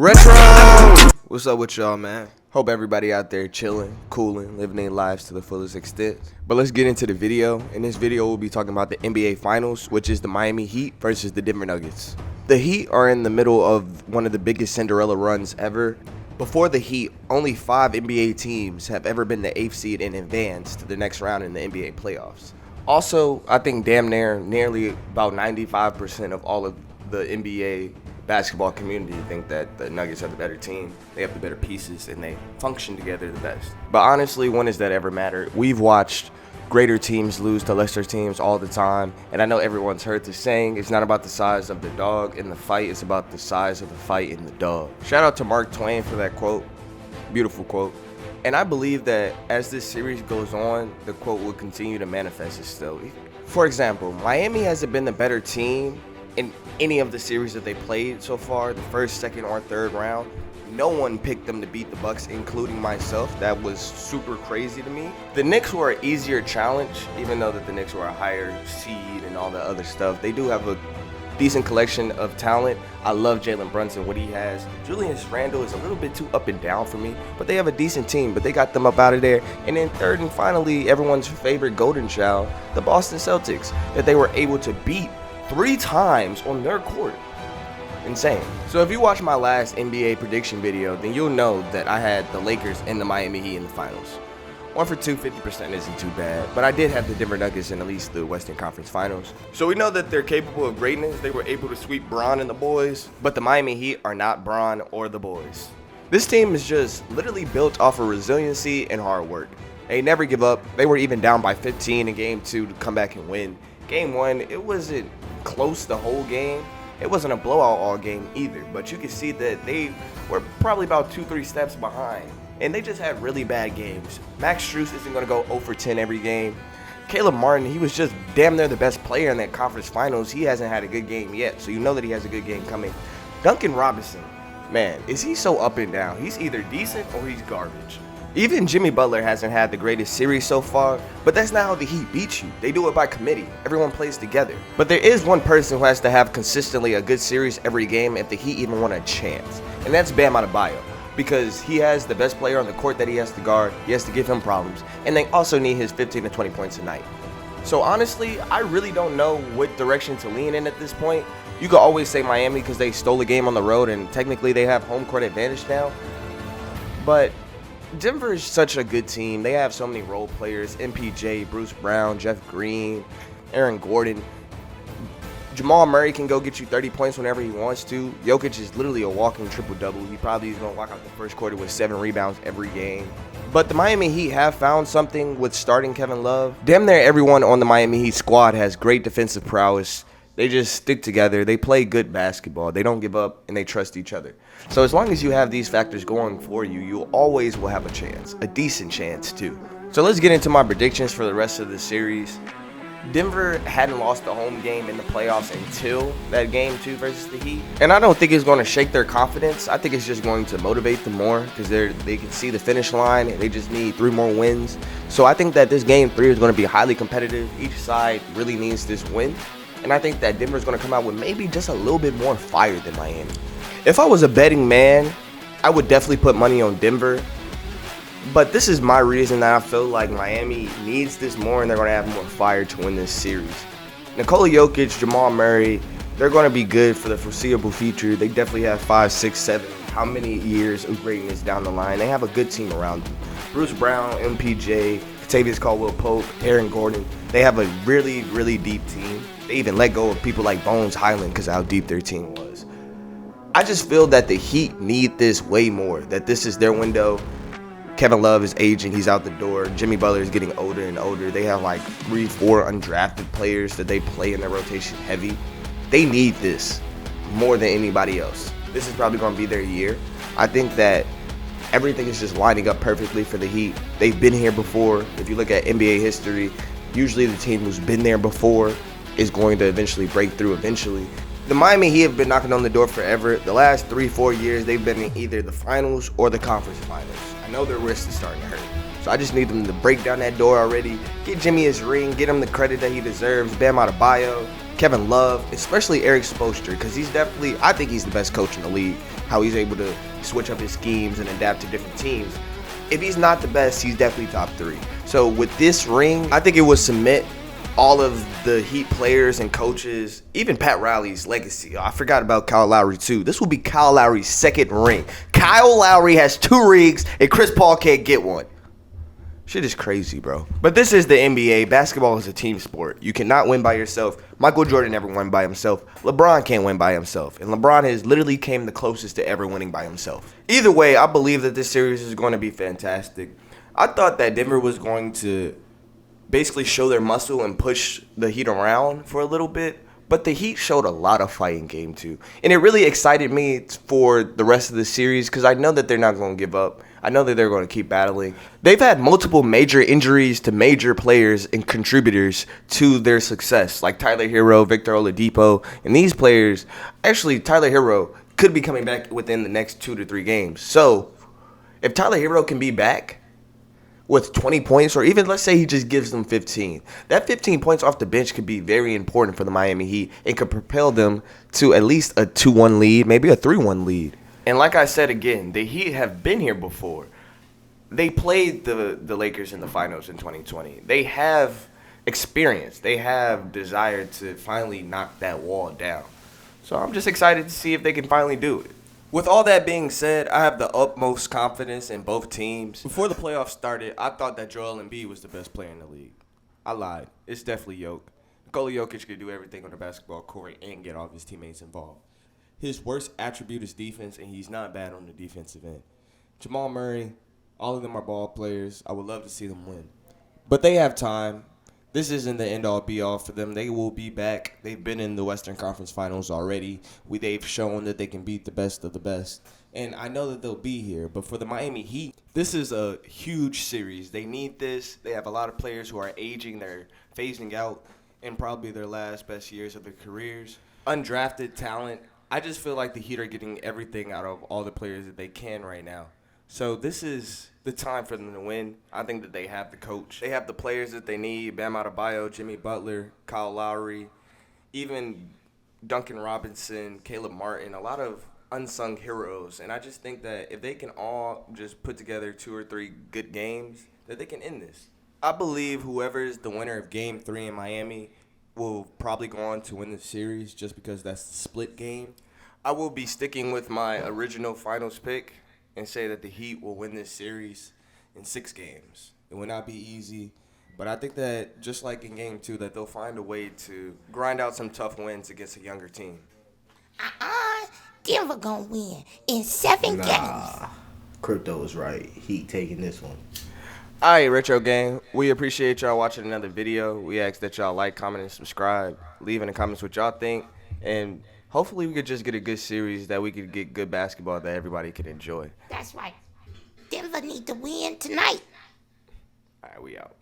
Retro! What's up with y'all, man? Hope everybody out there chilling, cooling, living their lives to the fullest extent. But let's get into the video. In this video, we'll be talking about the NBA Finals, which is the Miami Heat versus the Denver Nuggets. The Heat are in the middle of one of the biggest Cinderella runs ever. Before the Heat, only 5 NBA teams have ever been the 8th seed and advanced to the next round in the NBA playoffs. Also, I think nearly about 95% of all of the NBA basketball community think that the Nuggets are the better team. They have the better pieces and they function together the best. But honestly, when does that ever matter? We've watched greater teams lose to lesser teams all the time, and I know everyone's heard the saying, it's not about the size of the dog in the fight, it's about the size of the fight in the dog. Shout out to Mark Twain for that quote. Beautiful quote. And I believe that as this series goes on, the quote will continue to manifest itself. For example, Miami hasn't been the better team in any of the series that they played so far, the first, second, or third round. No one picked them to beat the Bucks, including myself. That was super crazy to me. The Knicks were an easier challenge, even though that the Knicks were a higher seed and all the other stuff. They do have a decent collection of talent. I love Jalen Brunson, what he has. Julius Randle is a little bit too up and down for me, but they have a decent team, but they got them up out of there. And then third and finally, everyone's favorite golden child, the Boston Celtics, that they were able to beat 3 times on their court. Insane. So if you watch my last NBA prediction video, then you'll know that I had the Lakers and the Miami Heat in the finals. 1 for 2, 50% isn't too bad, but I did have the Denver Nuggets in at least the Western Conference Finals. So we know that they're capable of greatness. They were able to sweep Bron and the boys, but the Miami Heat are not Bron or the boys. This team is just literally built off of resiliency and hard work. They never give up. They were even down by 15 in Game 2 to come back and win. Game 1, it wasn't close the whole game. It wasn't a blowout all game either, but you can see that they were probably about 2-3 steps behind, and they just had really bad games. Max Strus isn't going to go 0 for 10 every game. Caleb Martin, he was just damn near the best player in that conference finals. He hasn't had a good game yet, so you know that he has a good game coming. Duncan Robinson, man, is he so up and down? He's either decent or he's garbage. Even Jimmy Butler hasn't had the greatest series so far, but that's not how the Heat beat you. They do it by committee. Everyone plays together. But there is one person who has to have consistently a good series every game if the Heat even want a chance, and that's Bam Adebayo, because he has the best player on the court that he has to guard. He has to give him problems, and they also need his 15 to 20 points a night. So honestly, I really don't know what direction to lean in at this point. You could always say Miami because they stole a game on the road, and technically they have home court advantage now, but Denver is such a good team. They have so many role players: MPJ, Bruce Brown, Jeff Green, Aaron Gordon. Jamal Murray can go get you 30 points whenever he wants to. Jokic is literally a walking triple-double. He probably is going to walk out the first quarter with 7 rebounds every game. But the Miami Heat have found something with starting Kevin Love. Damn near everyone on the Miami Heat squad has great defensive prowess. They just stick together. They play good basketball. They don't give up, and they trust each other. So as long as you have these factors going for you, you always will have a chance, a decent chance too. So let's get into my predictions for the rest of the series. Denver hadn't lost a home game in the playoffs until that Game 2 versus the Heat. And I don't think it's going to shake their confidence. I think it's just going to motivate them more because they can see the finish line and they just need 3 more wins. So I think that this Game 3 is going to be highly competitive. Each side really needs this win. And I think that Denver's going to come out with maybe just a little bit more fire than Miami. If I was a betting man, I would definitely put money on Denver. But this is my reason that I feel like Miami needs this more and they're going to have more fire to win this series. Nikola Jokic, Jamal Murray, they're going to be good for the foreseeable future. They definitely have 5, 6, 7, how many years of greatness down the line. They have a good team around them. Bruce Brown, MPJ, Kentavious Caldwell-Pope, Aaron Gordon. They have a really, really deep team. They even let go of people like Bones Highland because of how deep their team was. I just feel that the Heat need this way more, that this is their window. Kevin Love is aging. He's out the door. Jimmy Butler is getting older and older. They have like 3, 4 undrafted players that they play in their rotation heavy. They need this more than anybody else. This is probably going to be their year. I think that everything is just lining up perfectly for the Heat. They've been here before. If you look at NBA history, usually the team who's been there before is going to eventually break through eventually. The Miami Heat have been knocking on the door forever. The last 3, 4 years, they've been in either the finals or the conference finals. I know their wrist is starting to hurt. So I just need them to break down that door already, get Jimmy his ring, get him the credit that he deserves. Bam Adebayo, Kevin Love, especially Eric Spoelstra, because he's definitely, I think he's the best coach in the league. how he's able to switch up his schemes and adapt to different teams. If he's not the best, he's definitely top 3. So with this ring, I think it would cement all of the Heat players and coaches, even Pat Riley's legacy. I forgot about Kyle Lowry too. This will be Kyle Lowry's 2nd ring. Kyle Lowry has 2 rings and Chris Paul can't get one. Shit is crazy, bro. But this is the NBA. Basketball is a team sport. You cannot win by yourself. Michael Jordan never won by himself. LeBron can't win by himself. And LeBron has literally came the closest to ever winning by himself. Either way, I believe that this series is going to be fantastic. I thought that Denver was going to basically show their muscle and push the Heat around for a little bit. But the Heat showed a lot of fight in Game 2. And it really excited me for the rest of the series because I know that they're not going to give up. I know that they're going to keep battling. They've had multiple major injuries to major players and contributors to their success, like Tyler Hero, Victor Oladipo. And these players, actually, Tyler Hero could be coming back within the next 2 to 3 games. So if Tyler Hero can be back with 20 points, or even let's say he just gives them 15, that 15 points off the bench could be very important for the Miami Heat. It could propel them to at least a 2-1 lead, maybe a 3-1 lead. And like I said again, the Heat have been here before. They played the Lakers in the finals in 2020. They have experience. They have desire to finally knock that wall down. So I'm just excited to see if they can finally do it. With all that being said, I have the utmost confidence in both teams. Before the playoffs started, I thought that Joel Embiid was the best player in the league. I lied. It's definitely Jokic. Nikola Jokic could do everything on the basketball court and get all of his teammates involved. His worst attribute is defense, and he's not bad on the defensive end. Jamal Murray, all of them are ball players. I would love to see them win. But they have time. This isn't the end-all, be-all for them. They will be back. They've been in the Western Conference Finals already. They've shown that they can beat the best of the best. And I know that they'll be here. But for the Miami Heat, this is a huge series. They need this. They have a lot of players who are aging. They're phasing out in probably their last best years of their careers. Undrafted talent. I just feel like the Heat are getting everything out of all the players that they can right now. So this is the time for them to win. I think that they have the coach. They have the players that they need. Bam Adebayo, Jimmy Butler, Kyle Lowry, even Duncan Robinson, Caleb Martin, a lot of unsung heroes. And I just think that if they can all just put together 2 or 3 good games, that they can end this. I believe whoever is the winner of Game 3 in Miami will probably go on to win the series just because that's the split game. I will be sticking with my original finals pick and say that the Heat will win this series in 6 games. It will not be easy, but I think that just like in Game 2, that they'll find a way to grind out some tough wins against a younger team. Denver gonna win in 7 games. Crypto is right. Heat taking this one. All right, Retro Gang, we appreciate y'all watching another video. We ask that y'all like, comment, and subscribe. Leave in the comments what y'all think. And hopefully we could just get a good series that we could get good basketball that everybody can enjoy. That's right. Denver need to win tonight. All right, we out.